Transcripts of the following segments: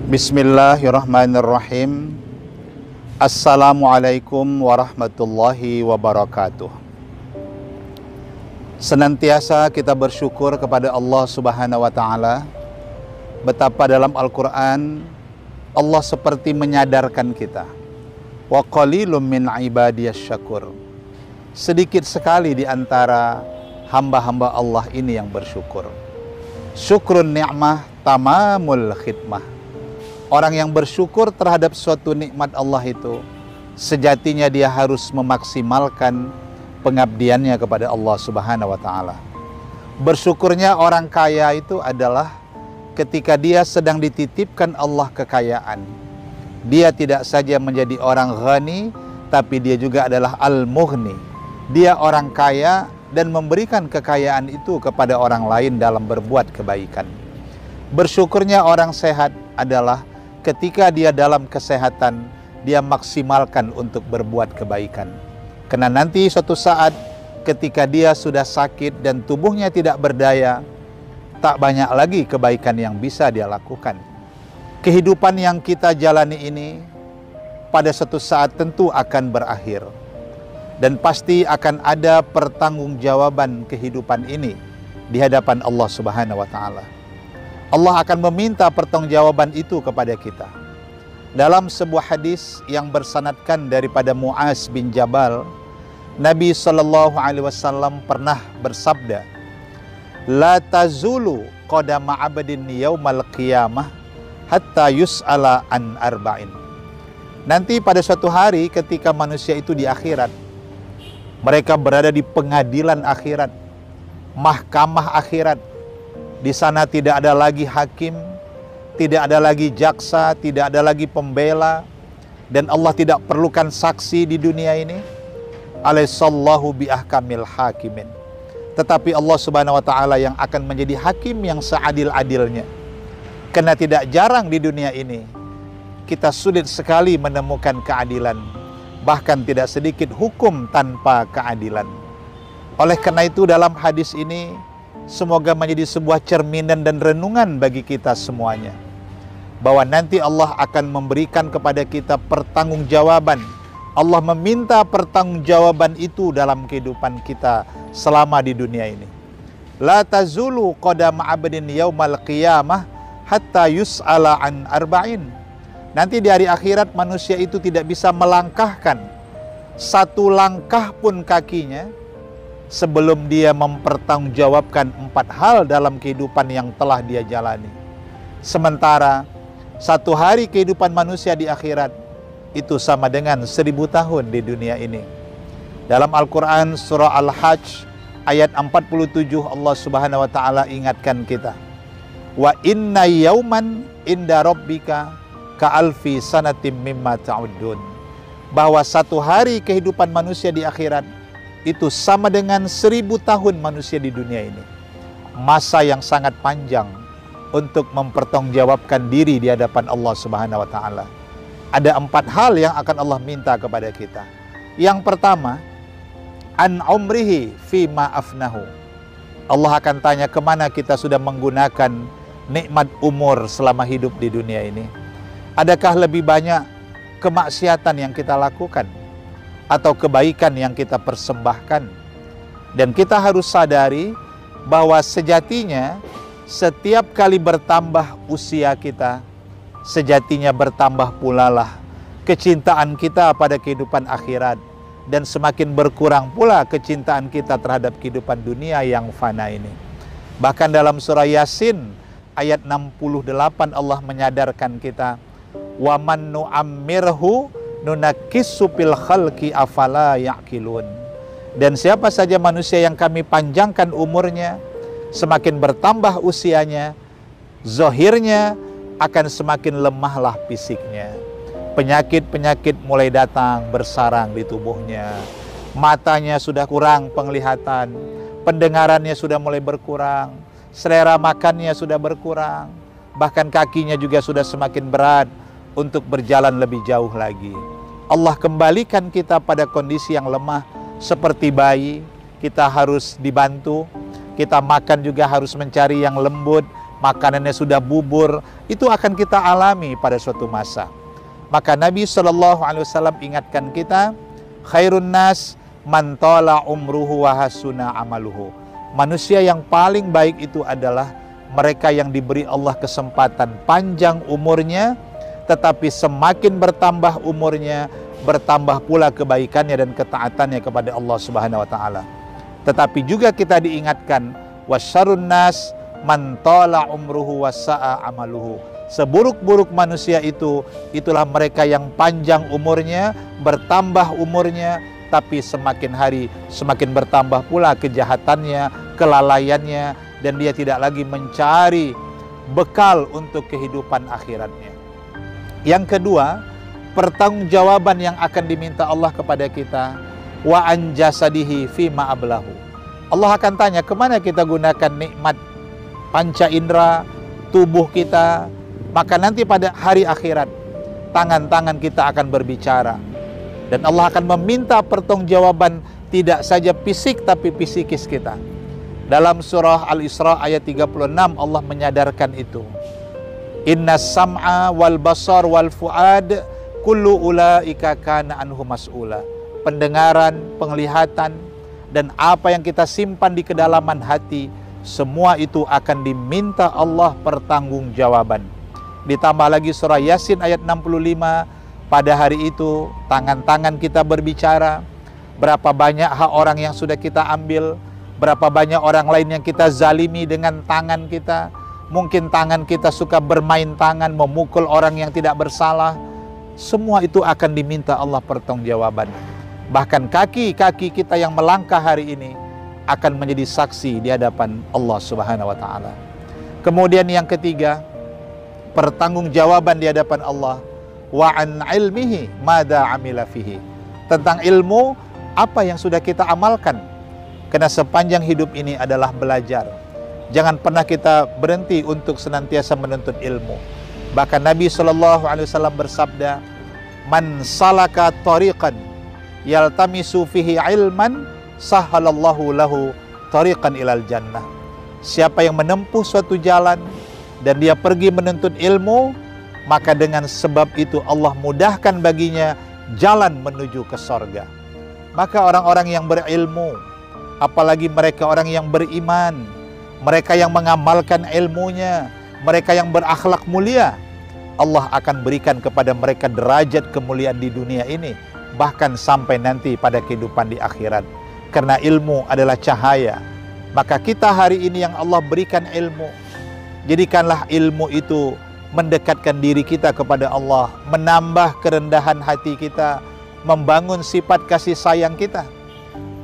Bismillahirrahmanirrahim. Assalamualaikum warahmatullahi wabarakatuh. Senantiasa kita bersyukur kepada Allah Subhanahu wa Ta'ala. Betapa dalam Al-Quran Allah seperti menyadarkan kita, wa qalilum min ibadiyas syakur. Sedikit sekali di antara hamba-hamba Allah ini yang bersyukur. Syukrun ni'mah tamamul khidmah. Orang yang bersyukur terhadap suatu nikmat Allah itu, sejatinya dia harus memaksimalkan pengabdiannya kepada Allah Subhanahu wa Ta'ala. Bersyukurnya orang kaya itu adalah ketika dia sedang dititipkan Allah kekayaan. Dia tidak saja menjadi orang ghani, tapi dia juga adalah al-mughni. Dia orang kaya dan memberikan kekayaan itu kepada orang lain dalam berbuat kebaikan. Bersyukurnya orang sehat adalah ketika dia dalam kesehatan, dia maksimalkan untuk berbuat kebaikan. Karena nanti suatu saat ketika dia sudah sakit dan tubuhnya tidak berdaya, tak banyak lagi kebaikan yang bisa dia lakukan. Kehidupan yang kita jalani ini pada suatu saat tentu akan berakhir. Dan pasti akan ada pertanggungjawaban kehidupan ini di hadapan Allah Subhanahu wa Ta'ala. Allah akan meminta pertanggungjawaban itu kepada kita. Dalam sebuah hadis yang bersanadkan daripada Mu'az bin Jabal, Nabi SAW pernah bersabda, La tazulu qadama abdin yaumal qiyamah hatta yus'ala an arba'in. Nanti pada suatu hari ketika manusia itu di akhirat, mereka berada di pengadilan akhirat, mahkamah akhirat. Di sana tidak ada lagi hakim, tidak ada lagi jaksa, tidak ada lagi pembela, dan Allah tidak perlukan saksi di dunia ini. Alaihissallahu biahkamil hakimin. Tetapi Allah Subhanahu wa Ta'ala yang akan menjadi hakim yang seadil-adilnya. Karena tidak jarang di dunia ini kita sulit sekali menemukan keadilan, bahkan tidak sedikit hukum tanpa keadilan. Oleh karena itu dalam hadis ini semoga menjadi sebuah cerminan dan renungan bagi kita semuanya, bahwa nanti Allah akan memberikan kepada kita pertanggungjawaban. Allah meminta pertanggungjawaban itu dalam kehidupan kita selama di dunia ini. La tazulu qadama abdin yaumal qiyamah hatta yus'ala an arba'in. Nanti di hari akhirat manusia itu tidak bisa melangkahkan satu langkah pun kakinya sebelum dia mempertanggungjawabkan 4 hal dalam kehidupan yang telah dia jalani. Sementara satu hari kehidupan manusia di akhirat itu sama dengan 1000 tahun di dunia ini. Dalam Al-Quran surah Al-Hajj ayat 47 Allah Subhanahu wa Ta'ala ingatkan kita, Wa inna yauman inda rabbika ka'alfi sanatim mimma ta'udun. Bahwa satu hari kehidupan manusia di akhirat itu sama dengan 1000 tahun manusia di dunia ini. Masa yang sangat panjang untuk mempertanggungjawabkan diri di hadapan Allah Subhanahu wa Ta'ala. Ada 4 hal yang akan Allah minta kepada kita. Yang pertama, an umrihi fima afnahu. Allah akan tanya kemana kita sudah menggunakan nikmat umur selama hidup di dunia ini. Adakah lebih banyak kemaksiatan yang kita lakukan atau kebaikan yang kita persembahkan? Dan kita harus sadari bahwa sejatinya setiap kali bertambah usia kita, sejatinya bertambah pula lah kecintaan kita pada kehidupan akhirat, dan semakin berkurang pula kecintaan kita terhadap kehidupan dunia yang fana ini. Bahkan dalam surah Yasin ayat 68 Allah menyadarkan kita, wa man nu'ammirhu nunakissu fil khalqi afala ya'qilun. Dan siapa saja manusia yang kami panjangkan umurnya, semakin bertambah usianya, zahirnya akan semakin lemahlah fisiknya. Penyakit-penyakit mulai datang bersarang di tubuhnya. Matanya sudah kurang penglihatan, pendengarannya sudah mulai berkurang, selera makannya sudah berkurang, bahkan kakinya juga sudah semakin berat untuk berjalan lebih jauh lagi. Allah kembalikan kita pada kondisi yang lemah seperti bayi. Kita harus dibantu, kita makan juga harus mencari yang lembut, makanannya sudah bubur, itu akan kita alami pada suatu masa. Maka Nabi SAW ingatkan kita, khairun nas man tala umruhu wa hasuna amaluhu. Manusia yang paling baik itu adalah mereka yang diberi Allah kesempatan panjang umurnya, tetapi semakin bertambah umurnya, bertambah pula kebaikannya dan ketaatannya kepada Allah Subhanahu wa taala. Tetapi juga kita diingatkan, wasyarrun nas man tala umruhu wasa'a amaluhu. Seburuk-buruk manusia itu, itulah mereka yang panjang umurnya, bertambah umurnya, tapi semakin hari semakin bertambah pula kejahatannya, kelalaiannya, dan dia tidak lagi mencari bekal untuk kehidupan akhiratnya. Yang kedua, pertanggungjawaban yang akan diminta Allah kepada kita, wa an jasadihi fima ablahu. Allah akan tanya, kemana kita gunakan nikmat panca indera tubuh kita. Maka nanti pada hari akhirat, tangan-tangan kita akan berbicara, dan Allah akan meminta pertanggungjawaban tidak saja fisik tapi psikis kita. Dalam surah Al-Isra ayat 36 Allah menyadarkan itu, inna sam'a wal basar wal fuad kullu ulaika kana anhu mas'ula. Pendengaran, penglihatan, dan apa yang kita simpan di kedalaman hati, semua itu akan diminta Allah pertanggungjawaban. Ditambah lagi surah Yasin ayat 65, pada hari itu tangan-tangan kita berbicara, berapa banyak hak orang yang sudah kita ambil, berapa banyak orang lain yang kita zalimi dengan tangan kita. Mungkin tangan kita suka bermain tangan, memukul orang yang tidak bersalah. Semua itu akan diminta Allah pertanggungjawaban. Bahkan kaki-kaki kita yang melangkah hari ini akan menjadi saksi di hadapan Allah Subhanahu wa taala. Kemudian yang ketiga, pertanggungjawaban di hadapan Allah, wa an ilmihi mada amila fihi. Tentang ilmu, apa yang sudah kita amalkan. Karena sepanjang hidup ini adalah belajar. Jangan pernah kita berhenti untuk senantiasa menuntut ilmu. Bahkan Nabi SAW bersabda, man salaka tariqan yaltamisu fihi ilman sahalallahu lahu tariqan ilal jannah. Siapa yang menempuh suatu jalan dan dia pergi menuntut ilmu, maka dengan sebab itu Allah mudahkan baginya jalan menuju ke sorga. Maka orang-orang yang berilmu, apalagi mereka orang yang beriman, mereka yang mengamalkan ilmunya, mereka yang berakhlak mulia, Allah akan berikan kepada mereka derajat kemuliaan di dunia ini, bahkan sampai nanti pada kehidupan di akhirat. Karena ilmu adalah cahaya. Maka kita hari ini yang Allah berikan ilmu, jadikanlah ilmu itu mendekatkan diri kita kepada Allah, menambah kerendahan hati kita, membangun sifat kasih sayang kita.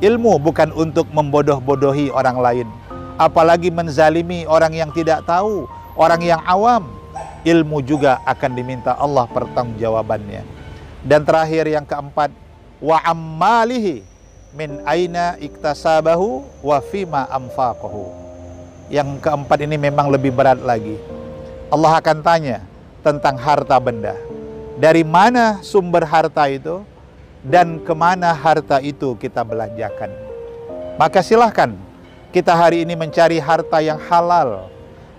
Ilmu bukan untuk membodoh-bodohi orang lain, apalagi menzalimi orang yang tidak tahu, orang yang awam. Ilmu juga akan diminta Allah pertanggungjawabannya. Dan terakhir yang keempat, wa ammalihi min aina iktasabahu wa fima anfaqahu. Yang keempat ini memang lebih berat lagi. Allah akan tanya tentang harta benda. Dari mana sumber harta itu dan kemana harta itu kita belanjakan. Maka silahkan kita hari ini mencari harta yang halal,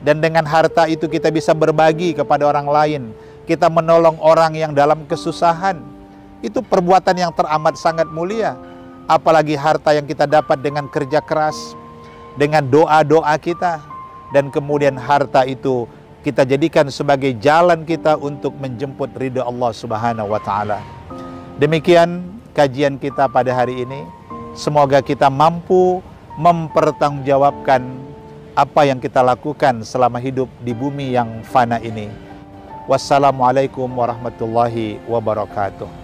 dan dengan harta itu kita bisa berbagi kepada orang lain. Kita menolong orang yang dalam kesusahan. Itu perbuatan yang teramat sangat mulia. Apalagi harta yang kita dapat dengan kerja keras, dengan doa-doa kita, dan kemudian harta itu kita jadikan sebagai jalan kita untuk menjemput ridha Allah Subhanahu wa taala. Demikian kajian kita pada hari ini. Semoga kita mampu mempertanggungjawabkan apa yang kita lakukan selama hidup di bumi yang fana ini. Wassalamualaikum warahmatullahi wabarakatuh.